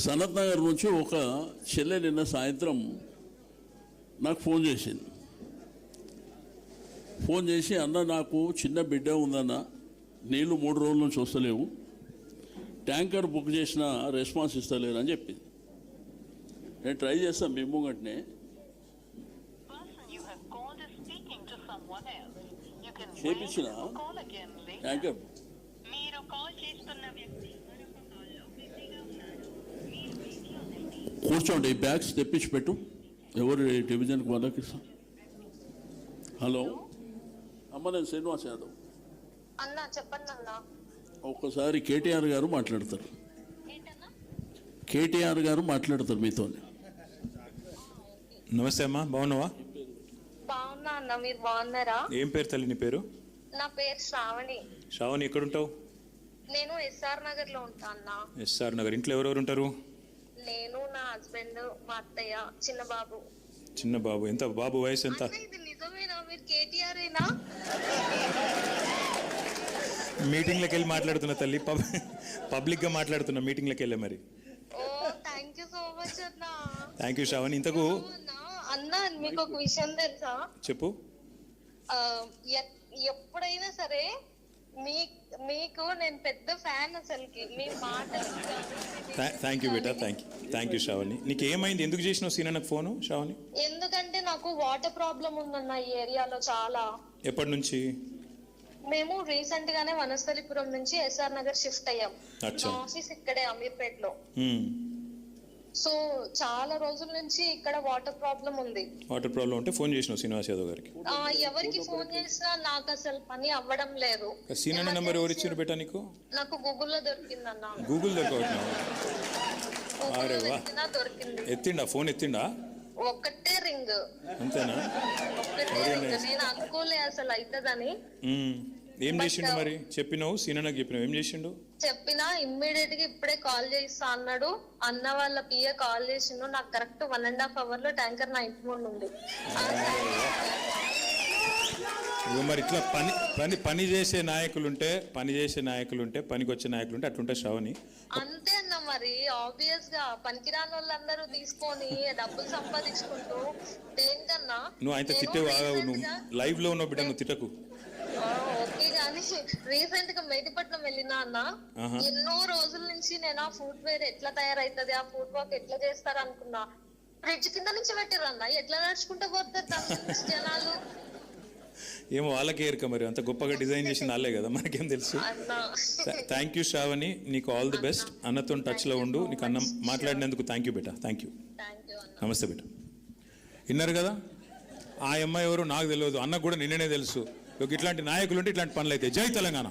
సనత్ నగర్ నుంచి ఒక చెల్లె నిన్న సాయంత్రం నాకు ఫోన్ చేసింది. ఫోన్ చేసి, అన్న నాకు చిన్న బిడ్డ ఉందన్న, నీళ్ళు 3 రోజుల నుంచి వస్తలేవు, ట్యాంకర్ బుక్ చేసిన రెస్పాన్స్ ఇస్తలేరు అని చెప్పింది. నేను ట్రై చేస్తాను మీ ముంగట్నే. చేపించిన ట్యాంకర్ కూర్చోండి, బ్యాగ్స్ తెప్పించి పెట్టు. ఎవరు డివిజన్కి వాళ్ళకి ఇస్తాం. హలో అమ్మ, నేను శ్రీనివాస్ యాదవ్. అన్నా చెప్పండి అన్నా. ఒక్కసారి కేటీఆర్ గారు మాట్లాడతారు. కేటీఆర్ గారు మాట్లాడతారు మీతో. నమస్తే అమ్మా, బాగున్నావా? బాగున్నా అన్న, మీరు బాగున్నారా? ఏం పేరు తల్లి నీ పేరు? నా పేరు శ్రావణి. శ్రావణి, ఎక్కడ ఉంటావు? నేను ఎస్ఆర్ నగర్ లో ఉంటా అన్న. ఎస్ఆర్ నగర్. ఇంట్లో ఎవరెవరు ఉంటారు? నేను, నా హస్బెండ్, మా అత్తయ్య, చిన్న బాబు. చిన్న బాబు. ఎంత బాబు వయసు ఎంత? ఇది నిజమేనా? మీరు కేటీఆర్ ఏనా? మీటింగ్లకు వెళ్ళి మాట్లాడుతున్నా తల్లి, పబ్లిక్గా మాట్లాడుతున్నా మీటింగ్లకు వెళ్ళే. మరి ఓ థ్యాంక్ యూ సో మచ్ అన్న. Thank you Shravani. ఇంతకు అన్న మీకు ఒక విషయం తెలుసా? చెప్పు. ఎప్పుడైనా సరే మీకు నేను పెద్ద ఫ్యాన్ అసలుకి. మీ మాట. థ్యాంక్ యూ బేటా, థ్యాంక్ యూ శ్రావణి. నీకు ఏమైంది? ఎందుకు చేసినావు సీనా నాకు ఫోను శ్రావణి? ఎందుకంటే నాకు వాటర్ ప్రాబ్లం ఉందన్న ఈ ఏరియాలో చాలా. ఎప్పటి నుంచి? మేము రీసెంట్ గానే వనస్థలిపురం నుంచి ఎస్ఆర్ నగర్ షిఫ్ట్ అయ్యాం. ఆఫీస్ ఇక్కడే అమీర్పేట్ లో. సో చాలా రోజుల నుంచి ఇక్కడ వాటర్ ప్రాబ్లం ఉంది. వాటర్ ప్రాబ్లం ఉంటే ఫోన్ చేసినావు శ్రీనివాస్ యాదవ్ గారికి? ఎవరికి ఫోన్ చేసినా నాకు అసలు పని అవ్వడం లేదు. సీనా నెంబర్ ఎవరు ఇచ్చారు బేటా నీకు? నాకు గూగుల్లో దొరికిందన్న. గూగుల్ దొరికింది. ఎత్తిండా ఫోన్? ఎత్తిండా? ఒక్కటే రింగ్. అంతేనా? ఒక్కటే రింగ్. నేను అనుకోలే అసలు అవుతుందని. ఏం చేసిండు మరి? చెప్పినావు సీనాకి? చెప్పినావు ఏం చేసిండు? చెప్పినా ఇమ్మీడియట్ గా ఇప్పుడే కాల్ చేస్తా అన్నాడు. అన్న వాళ్ళ పిఏ కాల్ చేసిండు. నాకు కరెక్ట్ 1.5 hours లో ట్యాంకర్ నా ఇంటి ముందు ఉంది. మరి ఇట్లా పని చేసే నాయకులుంటే పనికి వచ్చే నాయకులుంటే అట్లుంటే శ్రావణి. అంతే అన్న. మరి ఆబ్వియస్ గా పనికిరాని వాళ్ళందరూ తీసుకొని డబ్బులు సంపాదించుకుంటూ దేనికన్నా. నువ్వు ఆయన తిట్టేవు, నువ్వు లైవ్ లో ఉన్నావు బిడ్డ, నువ్వు తిట్టకు. ఓకే గానీ రీసెంట్ గా మెహదీపట్నం వెళ్ళినా అన్న. ఎన్నో రోజుల నుంచి నేను ఆ ఫుడ్ వేర్ ఎట్లా తయారైతుంది, ఆ ఫుడ్ వర్క్ ఎట్లా చేస్తారు అనుకున్నా. బ్రిడ్జ్ కింద నుంచి పెట్టిరన్నా. ఎట్లా నడుచుకుంటూ పోతారు జనాలు? ఏమో వాళ్ళకే ఎరుక. మరి అంత గొప్పగా డిజైన్ చేసిన వాళ్ళే కదా, మనకేం తెలుసు. థ్యాంక్ యూ శ్రావణి, నీకు ఆల్ ది బెస్ట్. అన్నతో టచ్ లో ఉండు. నీకు అన్న మాట్లాడినందుకు థ్యాంక్ యూ బేటా. Thank you. నమస్తే బేటా. విన్నారు కదా, ఆ అమ్మాయి ఎవరు నాకు తెలియదు, అన్నకు కూడా నిన్ననే తెలుసు. ఇట్లాంటి నాయకులు ఉంటే ఇట్లాంటి పనులు అయితే. జై తెలంగాణ.